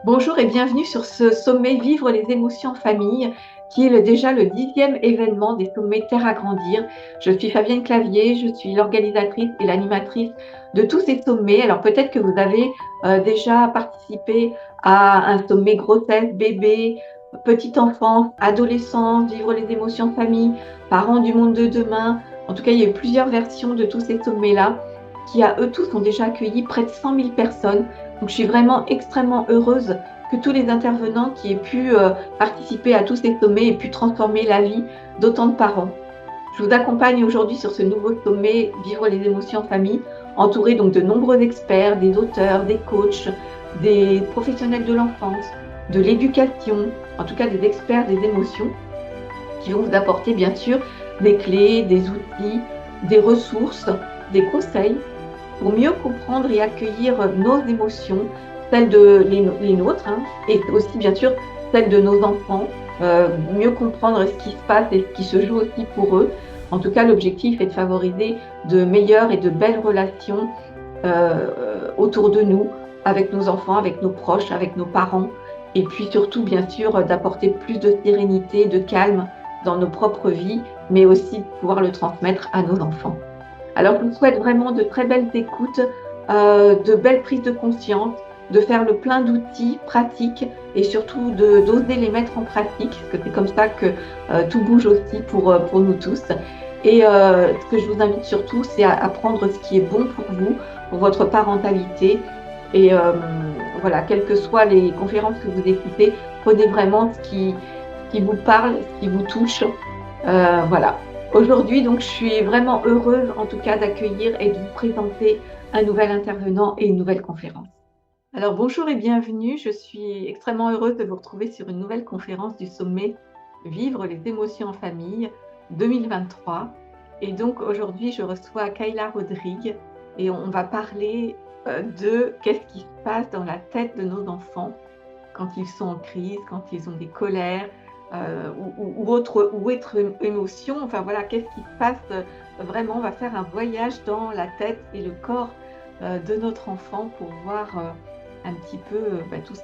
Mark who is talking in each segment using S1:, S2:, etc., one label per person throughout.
S1: Bonjour et bienvenue sur ce sommet Vivre les émotions en famille, qui est déjà le 10e événement des sommets Terre à grandir. Je suis Fabienne Clavier, je suis l'organisatrice et l'animatrice de tous ces sommets. Alors peut-être que vous avez déjà participé à un sommet grossesse, bébé, petite enfance, adolescence, vivre les émotions en famille, parents du monde de demain. En tout cas, il y a eu plusieurs versions de tous ces sommets-là qui, à eux tous, ont déjà accueilli près de 100 000 personnes. Donc, je suis vraiment extrêmement heureuse que tous les intervenants qui aient pu participer à tous ces sommets aient pu transformer la vie d'autant de parents. Je vous accompagne aujourd'hui sur ce nouveau sommet Vivre les émotions en famille, entouré donc de nombreux experts, des auteurs, des coachs, des professionnels de l'enfance, de l'éducation, en tout cas des experts des émotions, qui vont vous apporter bien sûr des clés, des outils, des ressources, des conseils pour mieux comprendre et accueillir nos émotions, celles de les nôtres, hein, et aussi bien sûr celles de nos enfants, mieux comprendre ce qui se passe et ce qui se joue aussi pour eux. En tout cas, l'objectif est de favoriser de meilleures et de belles relations autour de nous, avec nos enfants, avec nos proches, avec nos parents, et puis surtout, bien sûr, d'apporter plus de sérénité, de calme dans nos propres vies, mais aussi de pouvoir le transmettre à nos enfants. Alors, je vous souhaite vraiment de très belles écoutes, de belles prises de conscience, de faire le plein d'outils pratiques et surtout d'oser les mettre en pratique, parce que c'est comme ça que tout bouge aussi pour nous tous. Et ce que je vous invite surtout, c'est à prendre ce qui est bon pour vous, pour votre parentalité. Et voilà, quelles que soient les conférences que vous écoutez, prenez vraiment ce qui vous parle, ce qui vous touche. Voilà. Aujourd'hui, donc, je suis vraiment heureuse, en tout cas, d'accueillir et de vous présenter un nouvel intervenant et une nouvelle conférence. Alors, bonjour et bienvenue. Je suis extrêmement heureuse de vous retrouver sur une nouvelle conférence du sommet Vivre les émotions en famille 2023. Et donc, aujourd'hui, je reçois Kayla Rodrigue et on va parler de qu'est-ce qui se passe dans la tête de nos enfants quand ils sont en crise, quand ils ont des colères ou autre émotion. Enfin voilà, qu'est-ce qui se passe vraiment. On va faire un voyage dans la tête et le corps de notre enfant pour voir un petit peu tout ce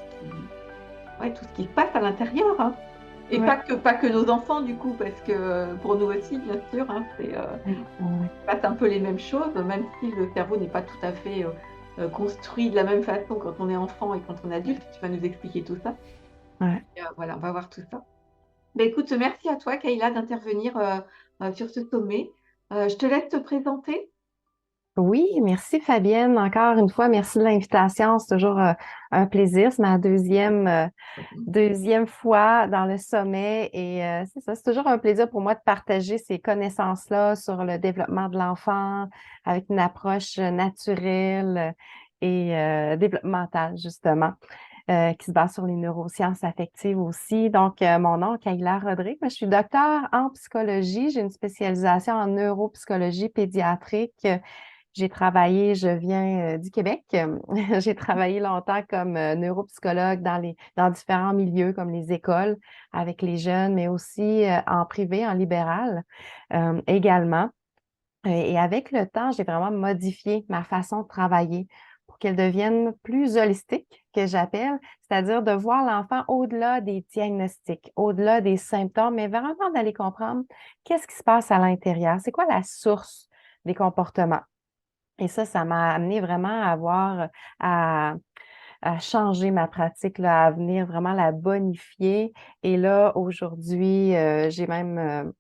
S1: qui se passe à l'intérieur. Hein. Et
S2: Ouais.
S1: pas que nos enfants du coup, parce que pour nous aussi, bien sûr, hein,
S2: Ouais, ouais,
S1: passe un peu les mêmes choses, même si le cerveau n'est pas tout à fait construit de la même façon quand on est enfant et quand on est adulte. Tu vas nous expliquer tout ça.
S2: ouais.
S1: Voilà, on va voir tout ça. Bah, écoute, merci à toi, Kayla, d'intervenir sur ce sommet. Je te laisse te présenter.
S2: Oui, merci Fabienne. Encore une fois, merci de l'invitation. C'est toujours un plaisir. C'est ma deuxième fois dans le sommet et c'est ça, c'est toujours un plaisir pour moi de partager ces connaissances-là sur le développement de l'enfant avec une approche naturelle et développementale, justement. Qui se base sur les neurosciences affectives aussi. Donc, mon nom est Kayla Rodrigue. Je suis docteur en psychologie. J'ai une spécialisation en neuropsychologie pédiatrique. J'ai travaillé, je viens du Québec. J'ai travaillé longtemps comme neuropsychologue dans différents milieux, comme les écoles, avec les jeunes, mais aussi en privé, en libéral également. Et avec le temps, j'ai vraiment modifié ma façon de travailler pour qu'elle devienne plus holistique, que j'appelle, c'est-à-dire de voir l'enfant au-delà des diagnostics, au-delà des symptômes, mais vraiment d'aller comprendre qu'est-ce qui se passe à l'intérieur, c'est quoi la source des comportements. Et ça m'a amené vraiment à avoir, à changer ma pratique, là, à venir vraiment la bonifier. Et là, aujourd'hui, j'ai même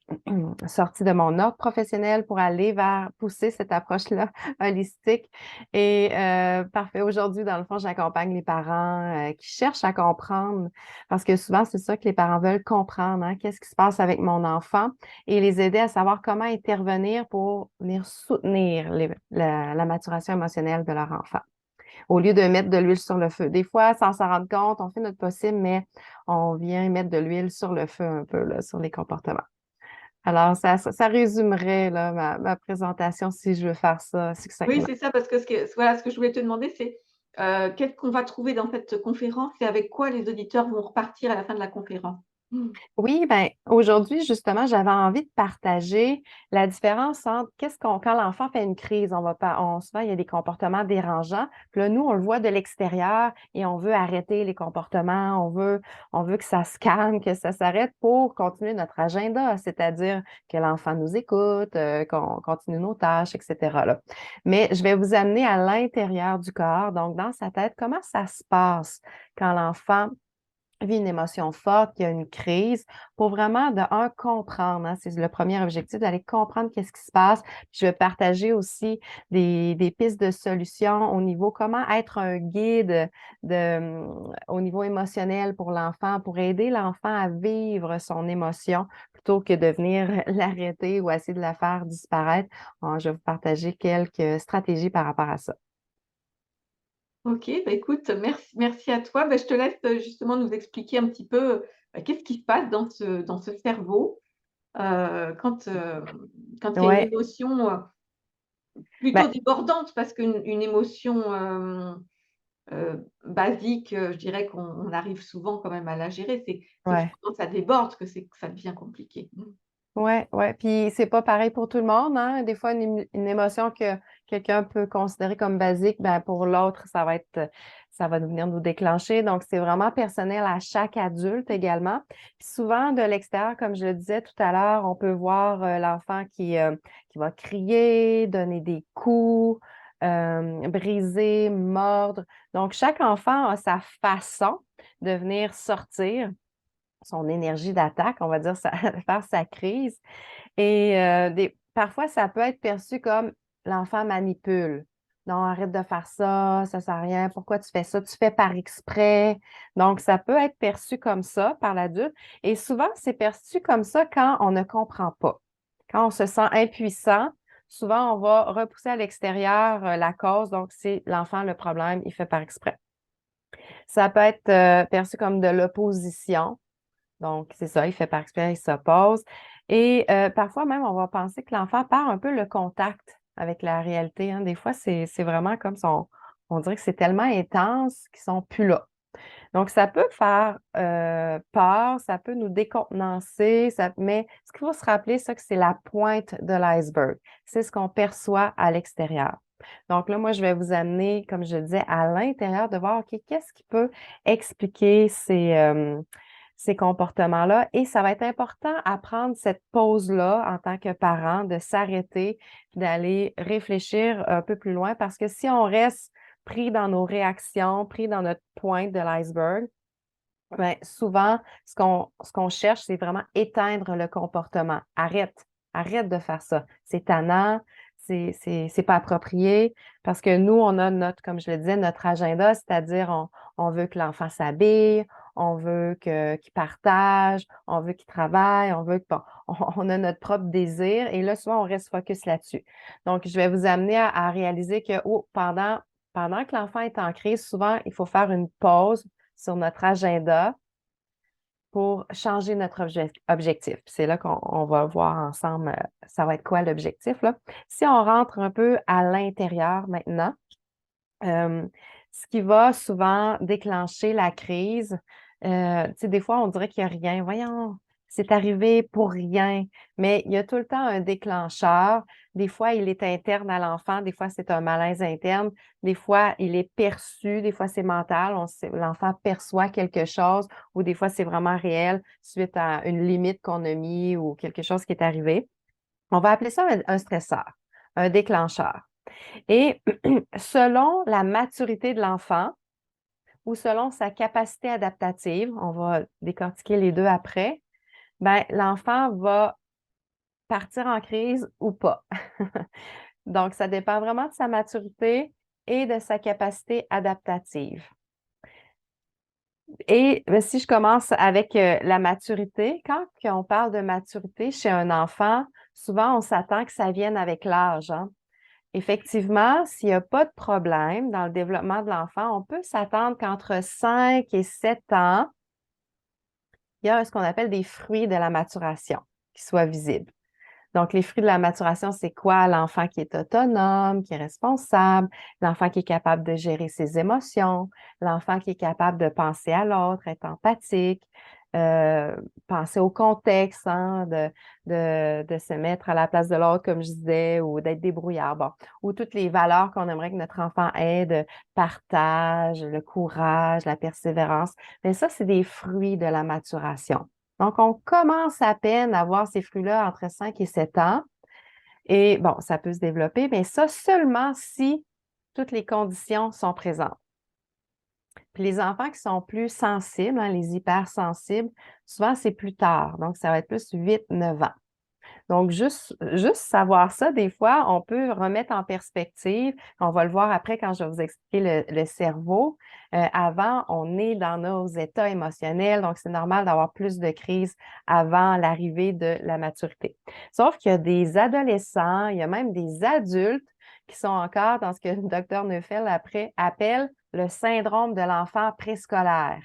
S2: sorti de mon ordre professionnel pour aller vers pousser cette approche-là holistique. Et parfait. Aujourd'hui, dans le fond, j'accompagne les parents qui cherchent à comprendre, parce que souvent, c'est ça que les parents veulent comprendre, hein, qu'est-ce qui se passe avec mon enfant et les aider à savoir comment intervenir pour venir soutenir la maturation émotionnelle de leur enfant au lieu de mettre de l'huile sur le feu. Des fois, sans s'en rendre compte, on fait notre possible, mais on vient mettre de l'huile sur le feu un peu, là, sur les comportements. Alors, ça résumerait là, ma présentation si je veux faire ça
S1: Oui,
S2: succinctement.
S1: c'est ça, parce que voilà, ce que je voulais te demander, c'est qu'est-ce qu'on va trouver dans cette conférence et avec quoi les auditeurs vont repartir à la fin de la conférence? Mmh.
S2: Oui, ben aujourd'hui, justement, j'avais envie de partager la différence entre quand l'enfant fait une crise, on va pas, souvent il y a des comportements dérangeants. Puis là, nous, on le voit de l'extérieur et on veut arrêter les comportements, on veut que ça se calme, que ça s'arrête pour continuer notre agenda, c'est-à-dire que l'enfant nous écoute, qu'on continue nos tâches, etc. là. Mais je vais vous amener à l'intérieur du corps, donc dans sa tête, comment ça se passe quand l'enfant vit une émotion forte, qu'il y a une crise, pour vraiment, de un, comprendre, hein, c'est le premier objectif, d'aller comprendre qu'est-ce qui se passe. Puis je vais partager aussi des pistes de solutions au niveau comment être un guide au niveau émotionnel pour l'enfant, pour aider l'enfant à vivre son émotion plutôt que de venir l'arrêter ou essayer de la faire disparaître. Je vais vous partager quelques stratégies par rapport à ça.
S1: OK, bah, écoute, merci à toi. Bah, je te laisse, justement nous expliquer un petit peu, qu'est-ce qui se passe dans ce cerveau, quand, quand il y a une
S2: Ouais,
S1: émotion, plutôt
S2: ben,
S1: débordante parce qu'une émotion, basique, je dirais qu'on arrive souvent quand même à la gérer. C'est
S2: ouais.
S1: surtout quand ça déborde que ça devient compliqué. Mmh.
S2: Ouais, ouais, puis c'est pas pareil pour tout le monde, hein. Des fois, une émotion que quelqu'un peut considérer comme basique, ben pour l'autre, ça va venir nous déclencher. Donc, c'est vraiment personnel à chaque adulte également. Puis souvent, de l'extérieur, comme je le disais tout à l'heure, on peut voir l'enfant qui va crier, donner des coups, briser, mordre. Donc, chaque enfant a sa façon de venir sortir son énergie d'attaque, on va dire, faire sa crise. Et parfois, ça peut être perçu comme l'enfant manipule. Non, arrête de faire ça, ça sert à rien. Pourquoi tu fais ça? Tu fais par exprès. Donc, ça peut être perçu comme ça par l'adulte. Et souvent, c'est perçu comme ça quand on ne comprend pas. Quand on se sent impuissant, souvent, on va repousser à l'extérieur la cause. Donc, c'est l'enfant le problème, il fait par exprès. Ça peut être perçu comme de l'opposition. Donc, c'est ça, il fait par exprès, il s'oppose. Et parfois même, on va penser que l'enfant perd un peu le contact avec la réalité, hein. Des fois, c'est vraiment comme son on dirait que c'est tellement intense qu'ils sont plus là. Donc, ça peut faire peur, ça peut nous décontenancer, mais ce qu'il faut se rappeler, c'est que c'est la pointe de l'iceberg. C'est ce qu'on perçoit à l'extérieur. Donc là, moi, je vais vous amener, comme je disais, à l'intérieur de voir, OK, qu'est-ce qui peut expliquer ces comportements-là. Et ça va être important à prendre cette pause-là en tant que parent, de s'arrêter, d'aller réfléchir un peu plus loin, parce que si on reste pris dans nos réactions, pris dans notre pointe de l'iceberg, ben, souvent, ce qu'on cherche, c'est vraiment éteindre le comportement. Arrête, arrête de faire ça. C'est tannant, c'est pas approprié parce que nous, on a notre, comme je le disais, notre agenda, c'est-à-dire on veut que l'enfant s'habille, on veut qu'il partage, on veut qu'il travaille, on veut que, bon, on a notre propre désir et là, souvent, on reste focus là-dessus. Donc, je vais vous amener à réaliser que pendant que l'enfant est en crise, souvent, il faut faire une pause sur notre agenda pour changer notre objectif. Puis c'est là qu'on va voir ensemble, ça va être quoi l'objectif, là. Si on rentre un peu à l'intérieur maintenant, euh, ce qui va souvent déclencher la crise, tu sais, des fois, on dirait qu'il n'y a rien. Voyons, c'est arrivé pour rien. Mais il y a tout le temps un déclencheur. Des fois, il est interne à l'enfant. Des fois, c'est un malaise interne. Des fois, il est perçu. Des fois, c'est mental. L'enfant perçoit quelque chose ou des fois, c'est vraiment réel suite à une limite qu'on a mis ou quelque chose qui est arrivé. On va appeler ça un stresseur, un déclencheur. Et selon la maturité de l'enfant ou selon sa capacité adaptative, on va décortiquer les deux après, ben, l'enfant va partir en crise ou pas. Donc, ça dépend vraiment de sa maturité et de sa capacité adaptative. Et ben, si je commence avec la maturité, quand on parle de maturité chez un enfant, souvent on s'attend que ça vienne avec l'âge, hein. Effectivement, s'il n'y a pas de problème dans le développement de l'enfant, on peut s'attendre qu'entre 5 et 7 ans, il y a ce qu'on appelle des fruits de la maturation qui soient visibles. Donc, les fruits de la maturation, c'est quoi? L'enfant qui est autonome, qui est responsable, l'enfant qui est capable de gérer ses émotions, l'enfant qui est capable de penser à l'autre, être empathique, euh, penser au contexte, hein, de se mettre à la place de l'autre, comme je disais, ou d'être débrouillard, bon, ou toutes les valeurs qu'on aimerait que notre enfant ait, de partage, le courage, la persévérance. Mais ça, c'est des fruits de la maturation. Donc, on commence à peine à voir ces fruits-là entre 5 et 7 ans. Et bon, ça peut se développer, mais ça seulement si toutes les conditions sont présentes. Puis les enfants qui sont plus sensibles, hein, les hypersensibles, souvent c'est plus tard. Donc, ça va être plus 8, 9 ans. Donc, juste savoir ça, des fois, on peut remettre en perspective. On va le voir après quand je vais vous expliquer le cerveau. Avant, on est dans nos états émotionnels, donc c'est normal d'avoir plus de crises avant l'arrivée de la maturité. Sauf qu'il y a des adolescents, il y a même des adultes qui sont encore dans ce que le docteur Neufeld appelle le syndrome de l'enfant préscolaire.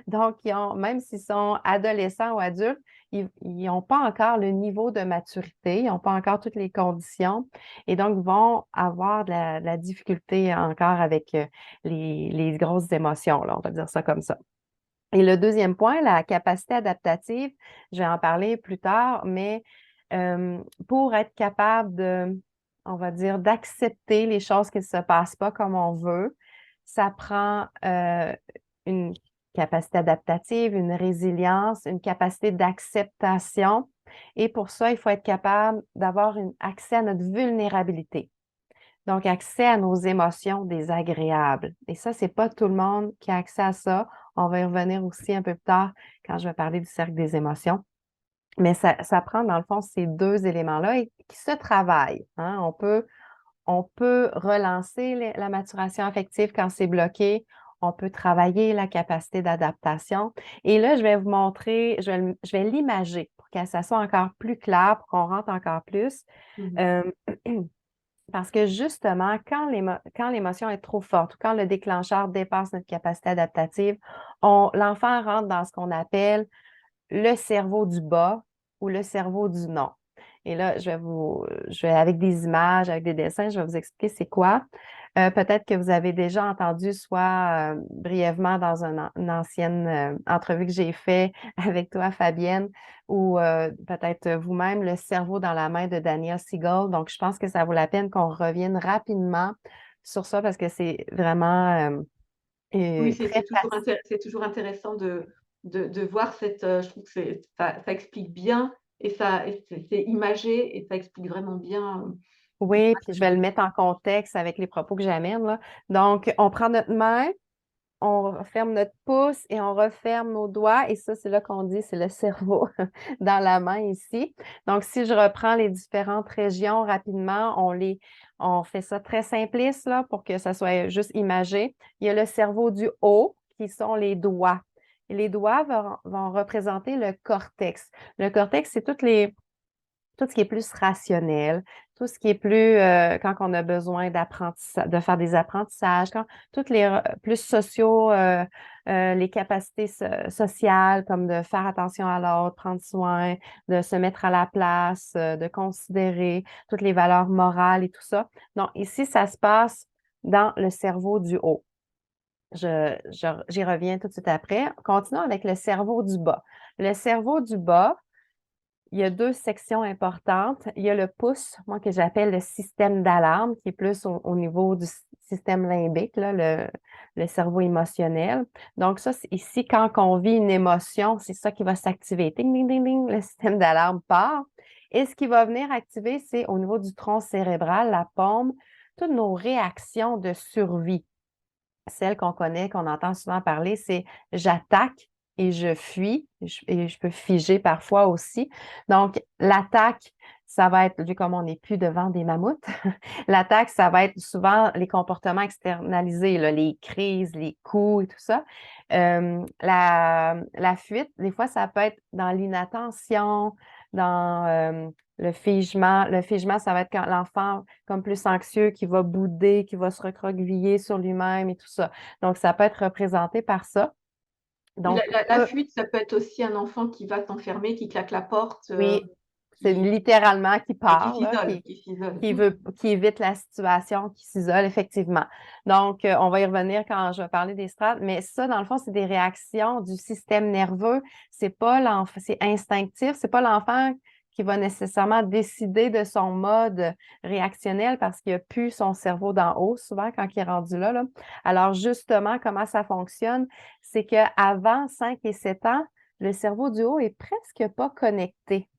S2: Donc, même s'ils sont adolescents ou adultes, ils n'ont pas encore le niveau de maturité, ils n'ont pas encore toutes les conditions et donc vont avoir de la difficulté encore avec les grosses émotions, là, on va dire ça comme ça. Et le deuxième point, la capacité adaptative, je vais en parler plus tard, mais pour être capable on va dire, d'accepter les choses qui ne se passent pas comme on veut, ça prend une capacité adaptative, une résilience, une capacité d'acceptation. Et pour ça, il faut être capable d'avoir accès à notre vulnérabilité. Donc, accès à nos émotions désagréables. Et ça, c'est pas tout le monde qui a accès à ça. On va y revenir aussi un peu plus tard quand je vais parler du cercle des émotions. Mais ça prend, dans le fond, ces deux éléments-là et qui se travaillent, hein. On peut relancer la maturation affective quand c'est bloqué. On peut travailler la capacité d'adaptation. Et là, je vais vous montrer, je vais l'imager pour que ça soit encore plus clair, pour qu'on rentre encore plus.
S1: Mhm.
S2: Euh, Parce que justement, quand l'émotion est trop forte ou quand le déclencheur dépasse notre capacité adaptative, l'enfant rentre dans ce qu'on appelle le cerveau du bas ou le cerveau du non. Et là, avec des images, avec des dessins, je vais vous expliquer c'est quoi. Peut-être que vous avez déjà entendu, soit brièvement dans une ancienne entrevue que j'ai fait avec toi, Fabienne, ou peut-être vous-même, le cerveau dans la main de Daniel Siegel. Donc, je pense que ça vaut la peine qu'on revienne rapidement sur ça parce que c'est vraiment
S1: Oui,
S2: très facile.
S1: c'est toujours intéressant de voir je trouve que ça explique bien et c'est imagé et ça explique vraiment bien.
S2: Oui, puis je vais le mettre en contexte avec les propos que j'amène, là. Donc, on prend notre main, on referme notre pouce et on referme nos doigts. Et ça, c'est là qu'on dit, c'est le cerveau dans la main ici. Donc, si je reprends les différentes régions rapidement, on fait ça très simpliste, là, pour que ça soit juste imagé. Il y a le cerveau du haut, qui sont les doigts. Et les doigts vont représenter le cortex. Le cortex, c'est tout ce qui est plus rationnel, tout ce qui est plus quand on a besoin de faire des apprentissages, quand toutes les plus sociaux, les capacités sociales comme de faire attention à l'autre, prendre soin, de se mettre à la place, de considérer toutes les valeurs morales et tout ça. Donc ici, ça se passe dans le cerveau du haut. J'y reviens tout de suite après. Continuons avec le cerveau du bas. Le cerveau du bas, il y a deux sections importantes. Il y a le pouce, moi que j'appelle le système d'alarme, qui est plus au niveau du système limbique, là, le cerveau émotionnel. Donc ça, ici, quand on vit une émotion, c'est ça qui va s'activer. Ding, ding, ding, ding, le système d'alarme part. Et ce qui va venir activer, c'est au niveau du tronc cérébral, la paume, toutes nos réactions de survie. Celle qu'on connaît, qu'on entend souvent parler, c'est j'attaque et je fuis. Et je peux figer parfois aussi. Donc, l'attaque, ça va être, vu comme on n'est plus devant des mammouths, l'attaque, ça va être souvent les comportements externalisés, là, les crises, les coups et tout ça. La fuite, des fois, ça peut être dans l'inattention, dans le figement. Le figement, ça va être quand l'enfant, comme plus anxieux, qui va bouder, qui va se recroqueviller sur lui-même et tout ça. Donc, ça peut être représenté par ça.
S1: Puis
S2: Donc,
S1: la fuite, ça peut être aussi un enfant qui va s'enfermer, qui claque la porte.
S2: oui, c'est littéralement qui
S1: et qui
S2: part, là,
S1: s'isole, qui s'isole.
S2: qui évite la situation, qui s'isole, effectivement. Donc, on va y revenir quand je vais parler des strates, mais ça, dans le fond, c'est des réactions du système nerveux. C'est pas l'enfant, c'est instinctif. C'est pas l'enfant qui va nécessairement décider de son mode réactionnel parce qu'il n'a plus son cerveau d'en haut, souvent, quand il est rendu là, là. Alors, justement, comment ça fonctionne? C'est qu'avant 5 et 7 ans, le cerveau du haut est presque pas connecté.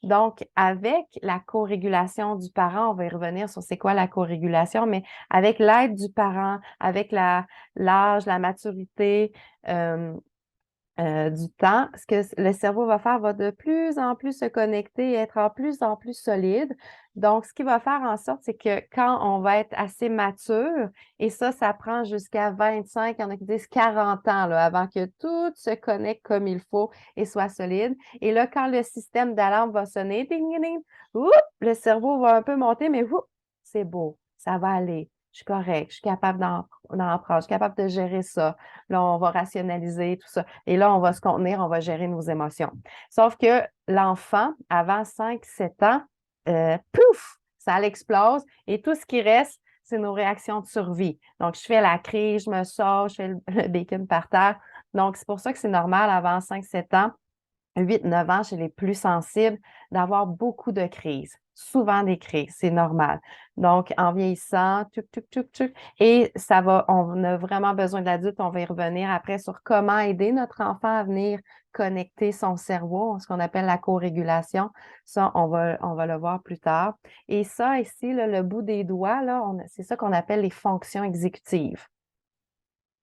S2: Donc, avec la co-régulation du parent, on va y revenir sur c'est quoi la co-régulation, mais avec l'aide du parent, avec l'âge, la maturité, euh, du temps, ce que le cerveau va faire va de plus en plus se connecter et être en plus solide. Donc, ce qui va faire en sorte, c'est que quand on va être assez mature, et ça prend jusqu'à 25, il y en a qui disent 40 ans, là, avant que tout se connecte comme il faut et soit solide. Et là, quand le système d'alarme va sonner, ding, ding, ding, oup, le cerveau va un peu monter, mais oup, c'est beau, ça va aller. Je suis correct, je suis capable d'en prendre, je suis capable de gérer ça. Là, on va rationaliser tout ça. Et là, on va se contenir, on va gérer nos émotions. Sauf que l'enfant, avant 5, 7 ans, pouf, ça l'explose et tout ce qui reste, c'est nos réactions de survie. Donc, je fais la crise, je me sors, je fais le bacon par terre. Donc, c'est pour ça que c'est normal avant 5, 7 ans 8, 9 ans, chez les plus sensibles, d'avoir beaucoup de crises, souvent des crises, c'est normal. Donc, en vieillissant, tuc, tuc, tuc, tuc, et on a vraiment besoin de l'adulte, on va y revenir après sur comment aider notre enfant à venir connecter son cerveau, ce qu'on appelle la co-régulation. Ça, on va le voir plus tard. Et ça, ici, là, le bout des doigts, là, c'est ça qu'on appelle les fonctions exécutives.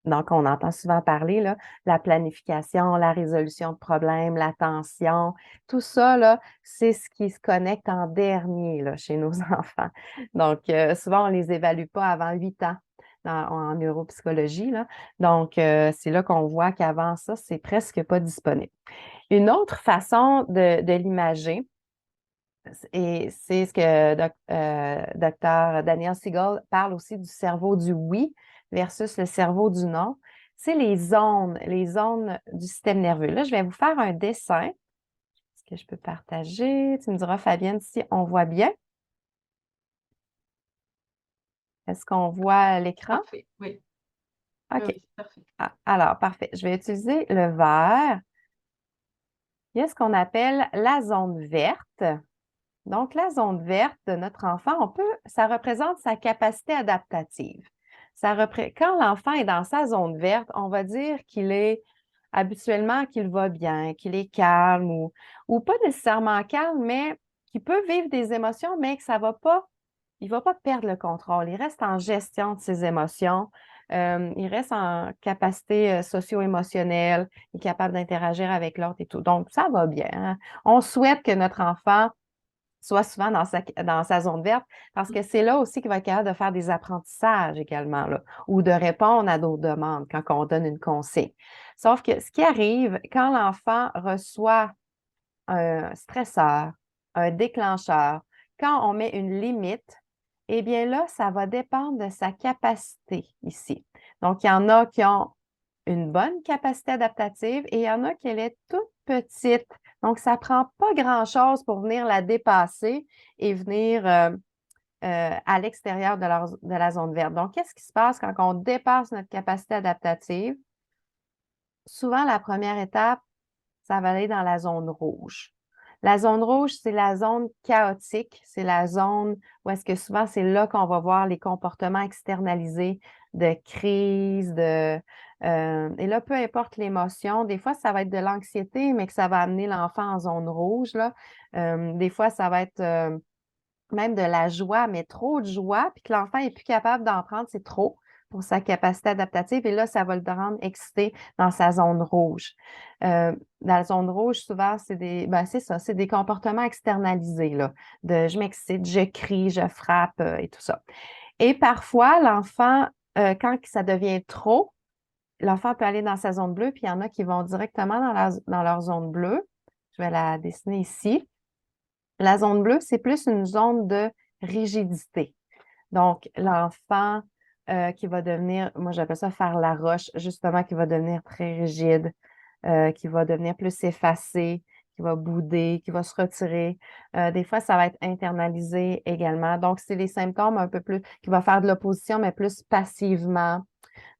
S2: Donc, on entend souvent parler, là, la planification, la résolution de problèmes, l'attention, tout ça, là, c'est ce qui se connecte en dernier, là, chez nos enfants. Donc, souvent, on ne les évalue pas avant 8 ans en neuropsychologie, là. Donc, c'est là qu'on voit qu'avant ça, c'est presque pas disponible. Une autre façon de l'imager, et c'est ce que Dr. Daniel Siegel parle aussi du cerveau du oui versus le cerveau du non. C'est les zones du système nerveux. Là, je vais vous faire un dessin. Est-ce que je peux partager? Tu me diras, Fabienne, si on voit bien. Est-ce qu'on voit l'écran?
S1: Parfait, oui. Oui,
S2: OK.
S1: oui, c'est parfait.
S2: Ah, alors, parfait. Je vais utiliser le vert. Il y a ce qu'on appelle la zone verte. Donc, la zone verte de notre enfant, ça représente sa capacité adaptative. Quand l'enfant est dans sa zone verte, on va dire qu'il est habituellement qu'il va bien, qu'il est calme ou pas nécessairement calme, mais qu'il peut vivre des émotions, mais que il va pas perdre le contrôle. Il reste en gestion de ses émotions. Il reste en capacité socio-émotionnelle. Il est capable d'interagir avec l'autre et tout. Donc, ça va bien, hein. On souhaite que notre enfant soit souvent dans sa zone verte, parce que c'est là aussi qu'il va être capable de faire des apprentissages également, là, ou de répondre à d'autres demandes quand on donne une consigne. Sauf que ce qui arrive, quand l'enfant reçoit un stresseur, un déclencheur, quand on met une limite, eh bien là, ça va dépendre de sa capacité ici. Donc, il y en a qui ont une bonne capacité adaptative et il y en a qui elle est toute petite. Donc, ça ne prend pas grand-chose pour venir la dépasser et venir à l'extérieur de la zone verte. Donc, qu'est-ce qui se passe quand on dépasse notre capacité adaptative? Souvent, la première étape, ça va aller dans la zone rouge. La zone rouge, c'est la zone chaotique. C'est la zone où est-ce que souvent, c'est là qu'on va voir les comportements externalisés de crise, et là, peu importe l'émotion, des fois, ça va être de l'anxiété, mais que ça va amener l'enfant en zone rouge, là. Des fois, ça va être même de la joie, mais trop de joie, puis que l'enfant n'est plus capable d'en prendre, c'est trop pour sa capacité adaptative. Et là, ça va le rendre excité dans sa zone rouge. Dans la zone rouge, souvent, c'est ça, c'est des comportements externalisés, là, de je m'excite, je crie, je frappe et tout ça. Et parfois, l'enfant, quand ça devient trop, l'enfant peut aller dans sa zone bleue, puis il y en a qui vont directement dans leur zone bleue. Je vais la dessiner ici. La zone bleue, c'est plus une zone de rigidité. Donc, l'enfant qui va devenir, moi j'appelle ça faire la roche, justement, qui va devenir très rigide, qui va devenir plus effacé, qui va bouder, qui va se retirer. Des fois, ça va être internalisé également. Donc, c'est les symptômes un peu plus, qui va faire de l'opposition, mais plus passivement.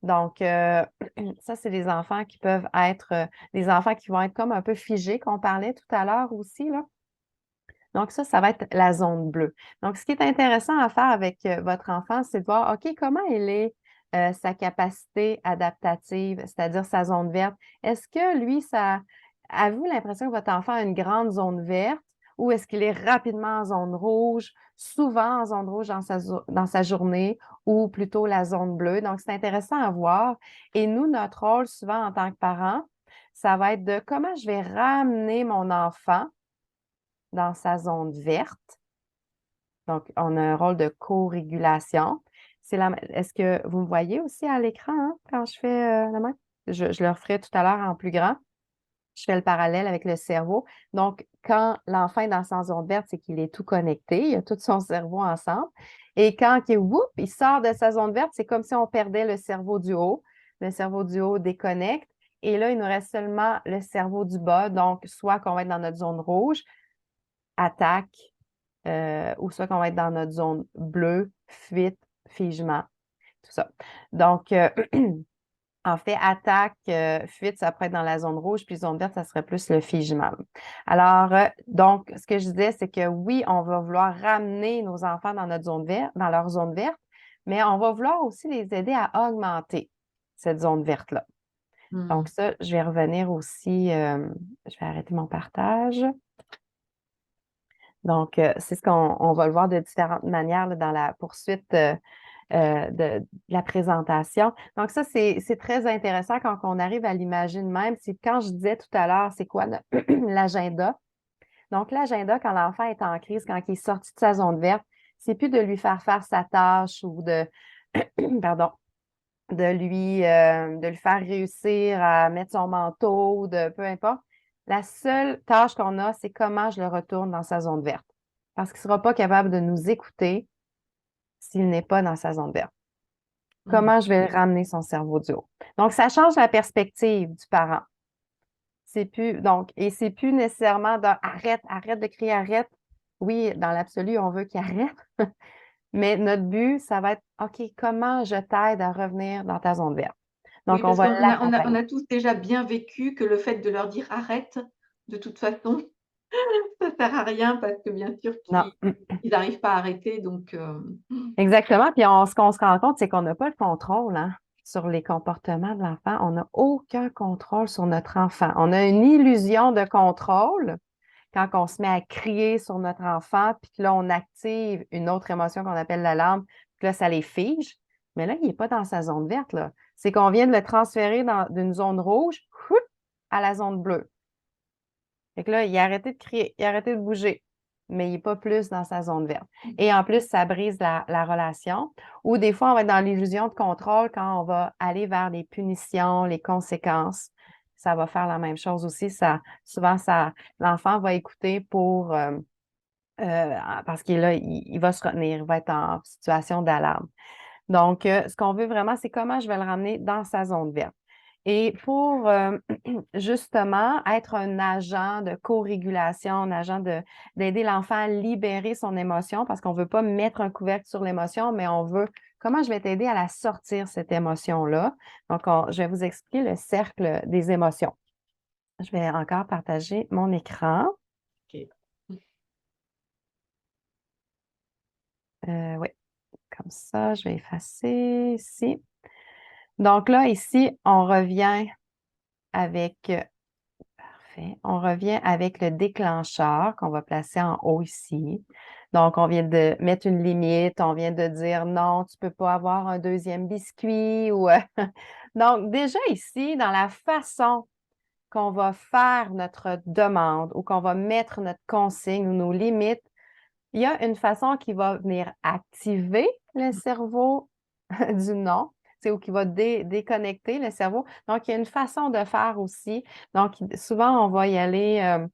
S2: Donc, ça, c'est des enfants qui peuvent être des enfants qui vont être comme un peu figés, qu'on parlait tout à l'heure aussi, là. Donc, ça va être la zone bleue. Donc, ce qui est intéressant à faire avec votre enfant, c'est de voir, OK, comment elle est sa capacité adaptative, c'est-à-dire sa zone verte. Est-ce que lui, avez-vous l'impression que votre enfant a une grande zone verte ou est-ce qu'il est rapidement en zone rouge, souvent en zone rouge dans sa journée ou plutôt la zone bleue? Donc, c'est intéressant à voir. Et nous, notre rôle souvent en tant que parents, ça va être de comment je vais ramener mon enfant dans sa zone verte. Donc, on a un rôle de co-régulation. Est-ce que vous me voyez aussi à l'écran hein, quand je fais la main? Je le referai tout à l'heure en plus grand. Je fais le parallèle avec le cerveau. Donc, quand l'enfant est dans sa zone verte, c'est qu'il est tout connecté, il a tout son cerveau ensemble. Et quand il sort de sa zone verte, c'est comme si on perdait le cerveau du haut. Le cerveau du haut déconnecte. Et là, il nous reste seulement le cerveau du bas. Donc, soit qu'on va être dans notre zone rouge, attaque, ou soit qu'on va être dans notre zone bleue, fuite, figement, tout ça. Donc, en fait, attaque, fuite, ça pourrait être dans la zone rouge, puis zone verte, ça serait plus le figement. Alors, donc, ce que je disais, c'est que oui, on va vouloir ramener nos enfants dans notre zone verte, dans leur zone verte, mais on va vouloir aussi les aider à augmenter cette zone verte-là. Donc, ça, je vais revenir aussi, je vais arrêter mon partage. Donc, c'est ce qu'on va le voir de différentes manières là, dans la poursuite de la présentation. Donc, ça, c'est très intéressant quand on arrive à l'imaginer même. C'est quand je disais tout à l'heure, c'est quoi l'agenda? Donc, l'agenda, quand l'enfant est en crise, quand il est sorti de sa zone verte, c'est plus de lui faire sa tâche ou pardon, de lui faire réussir à mettre son manteau, peu importe. La seule tâche qu'on a, c'est comment je le retourne dans sa zone verte. Parce qu'il ne sera pas capable de nous écouter s'il n'est pas dans sa zone verte. Comment je vais ramener son cerveau du haut. Donc, ça change la perspective du parent. Et c'est plus nécessairement arrête de crier, arrête. Oui, dans l'absolu, on veut qu'il arrête. Mais notre but, ça va être, OK, comment je t'aide à revenir dans ta zone verte? Donc,
S1: Oui,
S2: on
S1: parce
S2: va
S1: on
S2: l'accompagner.
S1: a tous déjà bien vécu que le fait de leur dire: «Arrête», de toute façon, ça sert à rien parce que bien sûr
S2: Non.
S1: qu'ils n'arrivent pas à arrêter donc
S2: Exactement. Puis ce qu'on se rend compte, c'est qu'on n'a pas le contrôle hein, sur les comportements de l'enfant. On n'a aucun contrôle sur notre enfant. On a une illusion de contrôle quand on se met à crier sur notre enfant, puis que là, on active une autre émotion qu'on appelle l'alarme, puis là, ça les fige. Mais là, il n'est pas dans sa zone verte, là. C'est qu'on vient de le transférer d'une zone rouge à la zone bleue. Fait que là, il a arrêté de crier, il a arrêté de bouger, mais il n'est pas plus dans sa zone verte. Et en plus, ça brise la relation. Ou des fois, on va être dans l'illusion de contrôle quand on va aller vers les punitions, les conséquences. Ça va faire la même chose aussi. Souvent, l'enfant va écouter parce qu'il là, il va se retenir, il va être en situation d'alarme. Donc, ce qu'on veut vraiment, c'est comment je vais le ramener dans sa zone verte. Et pour justement être un agent de co-régulation, un agent d'aider l'enfant à libérer son émotion, parce qu'on ne veut pas mettre un couvercle sur l'émotion, mais on veut comment je vais t'aider à la sortir, cette émotion-là. Donc, je vais vous expliquer le cercle des émotions. Je vais encore partager mon écran.
S1: OK.
S2: Oui, comme ça, je vais effacer ici. Donc là, ici, on revient avec parfait. On revient avec le déclencheur qu'on va placer en haut ici. Donc, on vient de mettre une limite, on vient de dire non, tu ne peux pas avoir un deuxième biscuit. Donc, déjà ici, dans la façon qu'on va faire notre demande ou qu'on va mettre notre consigne ou nos limites, il y a une façon qui va venir activer le cerveau du non, c'est où qui va déconnecter le cerveau. Donc, il y a une façon de faire aussi. Donc, souvent, on va y aller,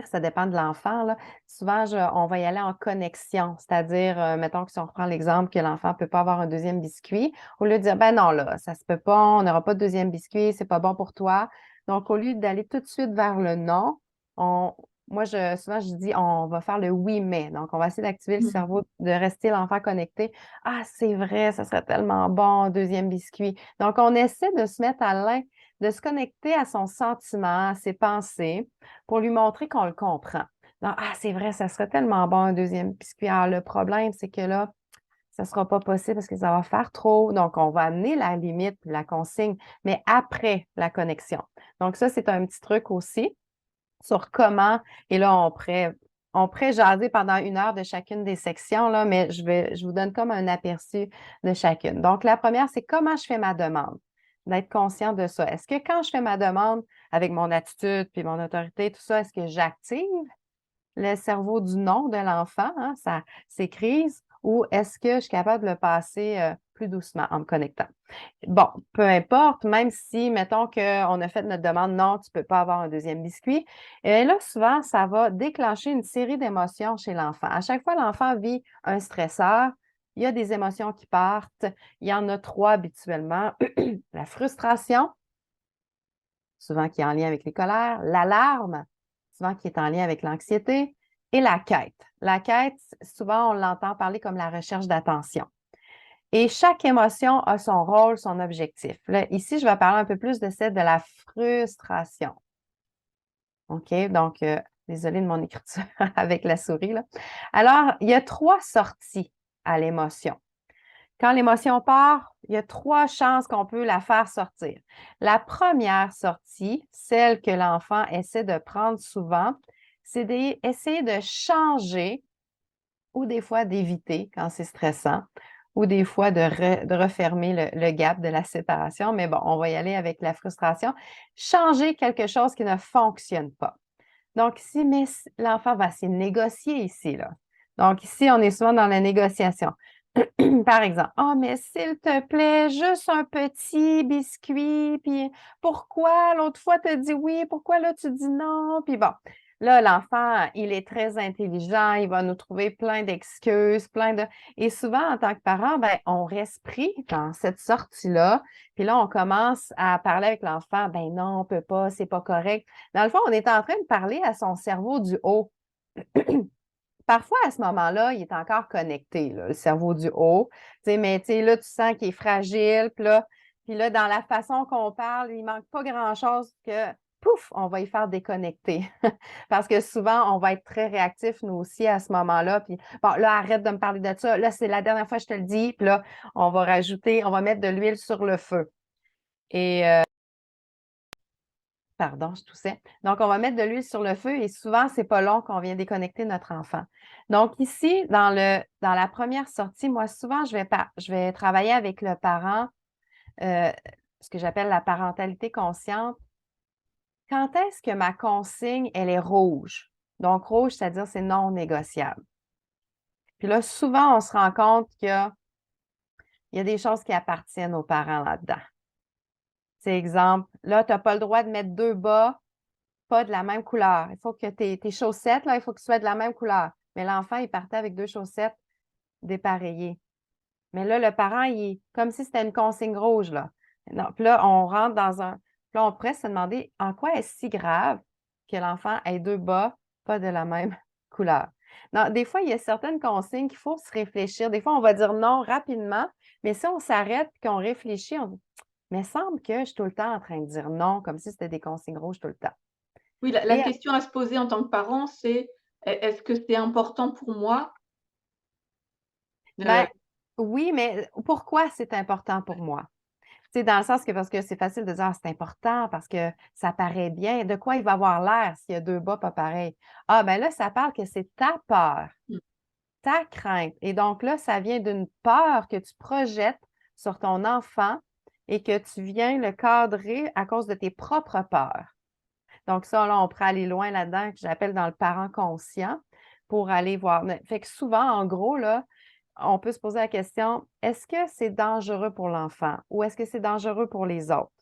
S2: ça dépend de l'enfant, là. Souvent, on va y aller en connexion, c'est-à-dire, mettons que si on reprend l'exemple que l'enfant ne peut pas avoir un deuxième biscuit, au lieu de dire, ben non, là, ça se peut pas, on n'aura pas de deuxième biscuit, c'est pas bon pour toi. Donc, au lieu d'aller tout de suite vers le non, On, moi, souvent, je dis, on va faire le oui, mais. Donc, on va essayer d'activer le
S1: Mmh.
S2: cerveau, de rester l'enfant connecté. Ah, c'est vrai, ça serait tellement bon, deuxième biscuit. Donc, on essaie de se mettre à de se connecter à son sentiment, à ses pensées, pour lui montrer qu'on le comprend. Donc, ah, c'est vrai, ça serait tellement bon, un deuxième biscuit. Alors, le problème, c'est que là, ça ne sera pas possible parce que ça va faire trop. Donc, on va amener la limite, la consigne, mais après la connexion. Donc, ça, c'est un petit truc aussi sur comment, et là, on pourrait jaser pendant 1 heure de chacune des sections, là, mais je vous donne comme un aperçu de chacune. Donc, la première, c'est comment je fais ma demande, d'être conscient de ça. Est-ce que quand je fais ma demande avec mon attitude puis mon autorité, tout ça, est-ce que j'active le cerveau du non de l'enfant, hein, ses crises, ou est-ce que je suis capable de le passer plus doucement en me connectant? Bon, peu importe, même si, mettons qu'on a fait notre demande, non, tu ne peux pas avoir un deuxième biscuit. Et là, souvent, ça va déclencher une série d'émotions chez l'enfant. À chaque fois, l'enfant vit un stresseur, il y a des émotions qui partent. Il y en a 3 habituellement. La frustration, souvent qui est en lien avec les colères, l'alarme, souvent qui est en lien avec l'anxiété, et la quête. La quête, souvent, on l'entend parler comme la recherche d'attention. Et chaque émotion a son rôle, son objectif. Là, ici, je vais parler un peu plus de celle de la frustration. OK? Donc, désolée de mon écriture avec la souris, là. Alors, il y a 3 sorties à l'émotion. Quand l'émotion part, il y a 3 chances qu'on peut la faire sortir. La première sortie, celle que l'enfant essaie de prendre souvent, c'est d'essayer de changer ou des fois d'éviter quand c'est stressant ou des fois de refermer le gap de la séparation. Mais bon, on va y aller avec la frustration. Changer quelque chose qui ne fonctionne pas. Donc, ici, mais l'enfant va essayer de négocier ici, là. Donc, ici, on est souvent dans la négociation. Par exemple, oh, mais s'il te plaît, juste un petit biscuit, puis pourquoi l'autre fois tu as dit oui, pourquoi là tu dis non? Puis bon, là, l'enfant, il est très intelligent, il va nous trouver plein d'excuses, plein de. Et souvent, en tant que parent, ben, on reste pris dans cette sortie-là. Puis là, on commence à parler avec l'enfant, ben non, on peut pas, c'est pas correct. Dans le fond, on est en train de parler à son cerveau du haut. Parfois, à ce moment-là, il est encore connecté, là, le cerveau du haut. Mais là, tu sens qu'il est fragile. Puis là, dans la façon qu'on parle, il ne manque pas grand-chose que, pouf, on va y faire déconnecter. Parce que souvent, on va être très réactif, nous aussi, à ce moment-là. Puis, bon, là, arrête de me parler de ça. Là, c'est la dernière fois que je te le dis. Puis là, on va mettre de l'huile sur le feu. Et pardon, je toussais. Donc, on va mettre de l'huile sur le feu et souvent, c'est pas long qu'on vient déconnecter notre enfant. Donc, ici, dans la première sortie, moi, souvent, je vais travailler avec le parent, euh, ce que j'appelle la parentalité consciente. Quand est-ce que ma consigne, elle est rouge? Donc, rouge, c'est-à-dire c'est non négociable. Puis là, souvent, on se rend compte qu'il y a des choses qui appartiennent aux parents là-dedans. C'est exemple, là, tu n'as pas le droit de mettre 2 bas pas de la même couleur. Il faut que tes chaussettes, là, il faut que ce soit de la même couleur. Mais l'enfant, il partait avec 2 chaussettes dépareillées. Mais là, le parent, il est comme si c'était une consigne rouge, là. Non, puis là, on rentre dans un. Puis là, on pourrait se demander en quoi est-ce si grave que l'enfant ait 2 bas pas de la même couleur. Non, des fois, il y a certaines consignes qu'il faut se réfléchir. Des fois, on va dire non rapidement, mais si on s'arrête et qu'on réfléchit, on dit, mais il semble que je suis tout le temps en train de dire non, comme si c'était des consignes rouges tout le temps.
S1: Oui, la
S2: Et
S1: question à se poser en tant que parent, c'est: Est-ce que c'est important pour moi
S2: ben,
S1: de
S2: oui, mais pourquoi c'est important pour moi? Tu sais, dans le sens que parce que c'est facile de dire: «Ah, c'est important parce que ça paraît bien». De quoi il va avoir l'air s'il y a 2 bas pas pareils? Ah, ben là, ça parle que c'est ta peur,
S1: mmh,
S2: ta crainte et donc là, ça vient d'une peur que tu projettes sur ton enfant et que tu viens le cadrer à cause de tes propres peurs. Donc ça, là, on pourrait aller loin là-dedans, que j'appelle dans le parent conscient pour aller voir. Mais fait que souvent, en gros, là, on peut se poser la question, est-ce que c'est dangereux pour l'enfant ou est-ce que c'est dangereux pour les autres?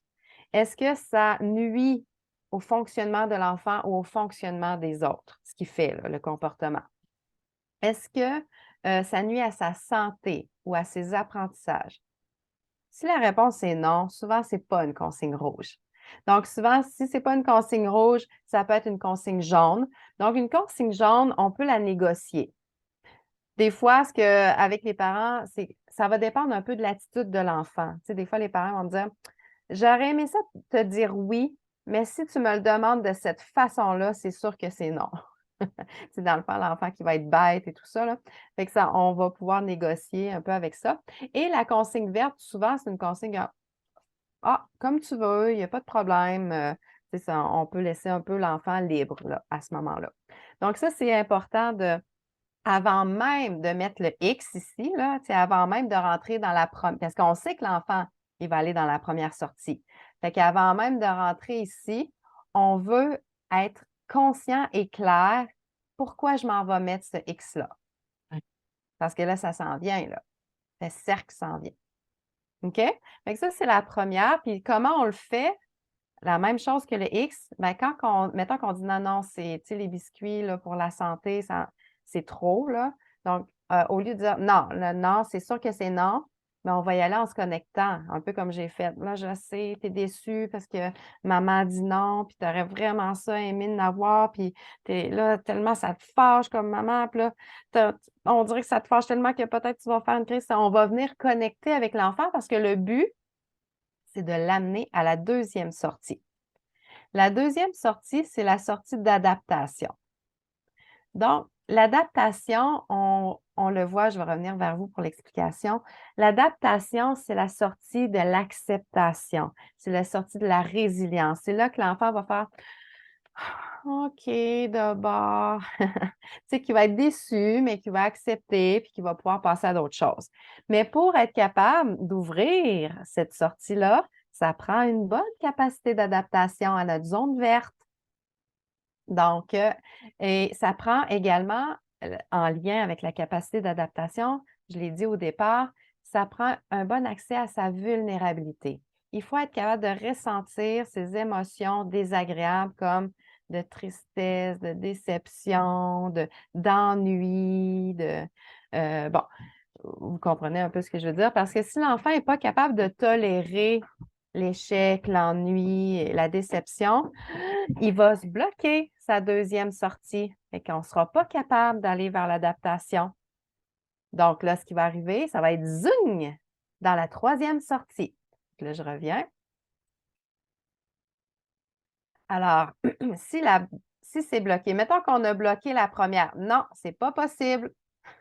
S2: Est-ce que ça nuit au fonctionnement de l'enfant ou au fonctionnement des autres, ce qu'il fait, là, le comportement? Est-ce que ça nuit à sa santé ou à ses apprentissages? Si la réponse est non, souvent, ce n'est pas une consigne rouge. Donc, souvent, si ce n'est pas une consigne rouge, ça peut être une consigne jaune. Donc, une consigne jaune, on peut la négocier. Des fois, avec les parents, ça va dépendre un peu de l'attitude de l'enfant. Tu sais, des fois, les parents vont me dire, j'aurais aimé ça te dire oui, mais si tu me le demandes de cette façon-là, c'est sûr que c'est non. C'est dans le fond l'enfant qui va être bête et tout ça, là. Fait que ça, on va pouvoir négocier un peu avec ça. Et la consigne verte, souvent, c'est une consigne ah, comme tu veux, il n'y a pas de problème. C'est ça, on peut laisser un peu l'enfant libre là, à ce moment-là. Donc, ça, c'est important avant même de mettre le X ici, là, tu sais, avant même de rentrer dans la première, parce qu'on sait que l'enfant, il va aller dans la première sortie. Fait qu'avant même de rentrer ici, on veut être conscient et clair pourquoi je m'en vais mettre ce X-là. Parce que là, ça s'en vient, là. Le cercle s'en vient. OK? Fait que ça, c'est la première. Puis comment on le fait? La même chose que le X, bien, mettons qu'on dit non, non, c'est, tu sais, les biscuits là, pour la santé, c'est trop, là. Donc, au lieu de dire non, le non, c'est sûr que c'est non, mais on va y aller en se connectant, un peu comme j'ai fait. Là, je sais, tu es déçu parce que maman a dit non, puis tu aurais vraiment ça aimé de l'avoir, puis t'es là, tellement ça te fâche comme maman, puis là, on dirait que ça te fâche tellement que peut-être tu vas faire une crise. On va venir connecter avec l'enfant parce que le but, c'est de l'amener à la deuxième sortie. La deuxième sortie, c'est la sortie d'adaptation. Donc, l'adaptation, on le voit, je vais revenir vers vous pour l'explication. L'adaptation, c'est la sortie de l'acceptation. C'est la sortie de la résilience. C'est là que l'enfant va faire OK, d'abord. Tu sais, qui va être déçu, mais qui va accepter, puis qui va pouvoir passer à d'autres choses. Mais pour être capable d'ouvrir cette sortie-là, ça prend une bonne capacité d'adaptation à notre zone verte. Donc, et ça prend également, en lien avec la capacité d'adaptation, je l'ai dit au départ, ça prend un bon accès à sa vulnérabilité. Il faut être capable de ressentir ces émotions désagréables comme de tristesse, de déception, d'ennui, bon, vous comprenez un peu ce que je veux dire, parce que si l'enfant n'est pas capable de tolérer l'échec, l'ennui, la déception, il va se bloquer sa deuxième sortie et qu'on ne sera pas capable d'aller vers l'adaptation. Donc là, ce qui va arriver, ça va être zing dans la troisième sortie. Donc là, je reviens. Alors, si c'est bloqué, mettons qu'on a bloqué la première. Non, c'est pas possible.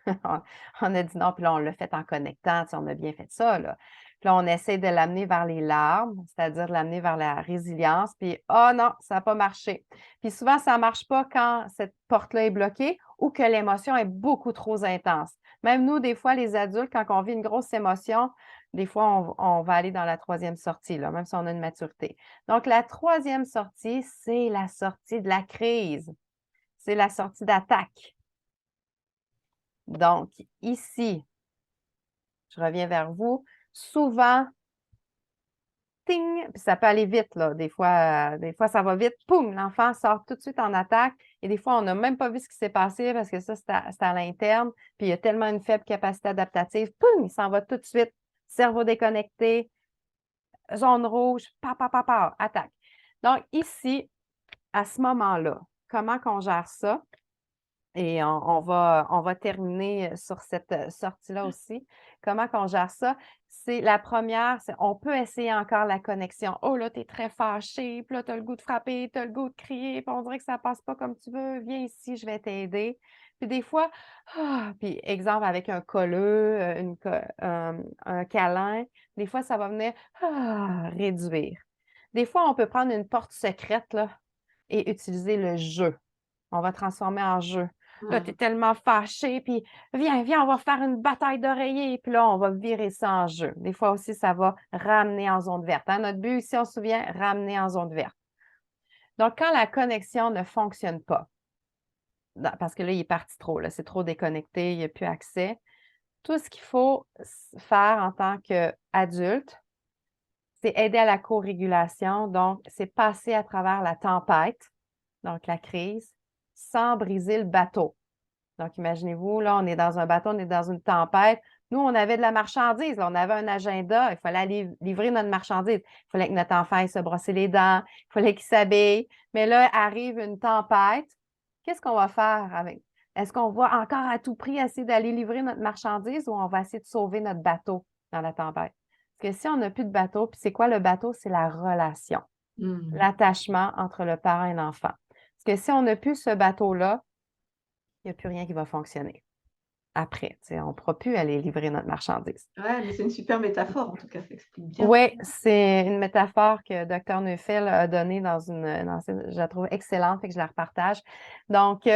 S2: On a dit non, puis là, on l'a fait en connectant, tu sais, on a bien fait ça, là. Puis là, on essaie de l'amener vers les larmes, c'est-à-dire de l'amener vers la résilience, puis oh non, ça n'a pas marché. Puis souvent, ça ne marche pas quand cette porte-là est bloquée ou que l'émotion est beaucoup trop intense. Même nous, des fois, les adultes, quand on vit une grosse émotion, des fois, on va aller dans la troisième sortie, là, même si on a une maturité. Donc, la troisième sortie, c'est la sortie de la crise. C'est la sortie d'attaque. Donc, ici, je reviens vers vous. Souvent, ting, puis ça peut aller vite, là. Des fois, ça va vite. Poum, l'enfant sort tout de suite en attaque. Et des fois, on n'a même pas vu ce qui s'est passé parce que ça, c'est à l'interne. Puis il y a tellement une faible capacité adaptative. Poum, il s'en va tout de suite. Cerveau déconnecté, zone rouge, attaque. Donc, ici, à ce moment-là, comment qu'on gère ça? Et on va terminer sur cette sortie-là aussi. Comment qu'on gère ça? C'est la première, on peut essayer encore la connexion. Oh là, tu es très fâché, puis là, tu as le goût de frapper, tu as le goût de crier, puis on dirait que ça passe pas comme tu veux. Viens ici, je vais t'aider. Puis des fois, puis exemple avec un colleux, un câlin, des fois, ça va venir réduire. Des fois, on peut prendre une porte secrète là, et utiliser le jeu. On va transformer en jeu. Là, tu es tellement fâché, puis viens, viens, on va faire une bataille d'oreillers, puis là, on va virer ça en jeu. Des fois aussi, ça va ramener en zone verte. Hein? Notre but, si on se souvient, ramener en zone verte. Donc, quand la connexion ne fonctionne pas, parce que là, il est parti trop, là, c'est trop déconnecté, il n'y a plus accès, tout ce qu'il faut faire en tant qu'adulte, c'est aider à la co-régulation. Donc, c'est passer à travers la tempête, donc la crise, sans briser le bateau. Donc, imaginez-vous, là, on est dans un bateau, on est dans une tempête. Nous, on avait de la marchandise, là, on avait un agenda, il fallait aller livrer notre marchandise. Il fallait que notre enfant aille se brosser les dents, il fallait qu'il s'habille. Mais là, arrive une tempête. Qu'est-ce qu'on va faire avec? Est-ce qu'on va encore à tout prix essayer d'aller livrer notre marchandise ou on va essayer de sauver notre bateau dans la tempête? Parce que si on n'a plus de bateau, puis c'est quoi le bateau? C'est la relation,
S1: Mmh.
S2: l'attachement entre le parent et l'enfant. Parce que si on n'a plus ce bateau-là, il n'y a plus rien qui va fonctionner après. On ne pourra plus aller livrer notre marchandise.
S1: Ouais, mais c'est une super métaphore, en tout cas, ça explique bien.
S2: Oui, c'est une métaphore que Dr. Neufeld a donnée je la trouve excellente, fait que je la repartage. Donc,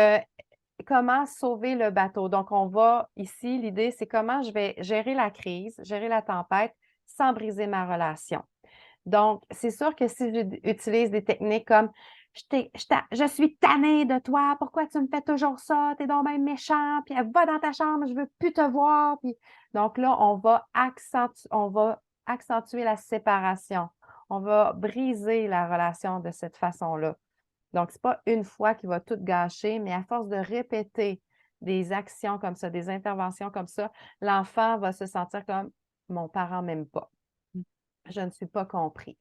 S2: comment sauver le bateau? Donc, on va ici, l'idée, c'est comment je vais gérer la crise, gérer la tempête sans briser ma relation. Donc, c'est sûr que si j'utilise des techniques comme je suis tannée de toi, pourquoi tu me fais toujours ça? T'es donc bien méchant, puis va dans ta chambre, je veux plus te voir. Puis... Donc là, on va accentuer la séparation. On va briser la relation de cette façon-là. Donc, c'est pas une fois qui va tout gâcher, mais à force de répéter des actions comme ça, des interventions comme ça, l'enfant va se sentir comme mon parent m'aime pas. Je ne suis pas compris.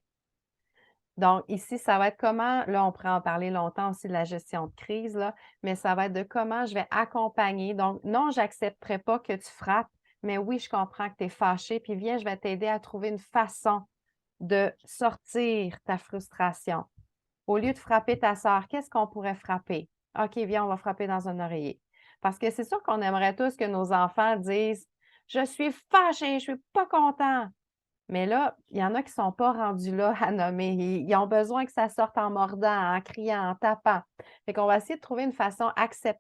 S2: Donc, ici, ça va être comment, là, on pourrait en parler longtemps aussi de la gestion de crise, là, mais ça va être de comment je vais accompagner. Donc, non, j'accepterai pas que tu frappes, mais oui, je comprends que tu es fâché, puis viens, je vais t'aider à trouver une façon de sortir ta frustration. Au lieu de frapper ta sœur, qu'est-ce qu'on pourrait frapper? OK, viens, on va frapper dans un oreiller. Parce que c'est sûr qu'on aimerait tous que nos enfants disent: je suis fâché, je suis pas content. Mais là, il y en a qui ne sont pas rendus là à nommer. Ils ont besoin que ça sorte en mordant, en criant, en tapant. Fait qu'on va essayer de trouver une façon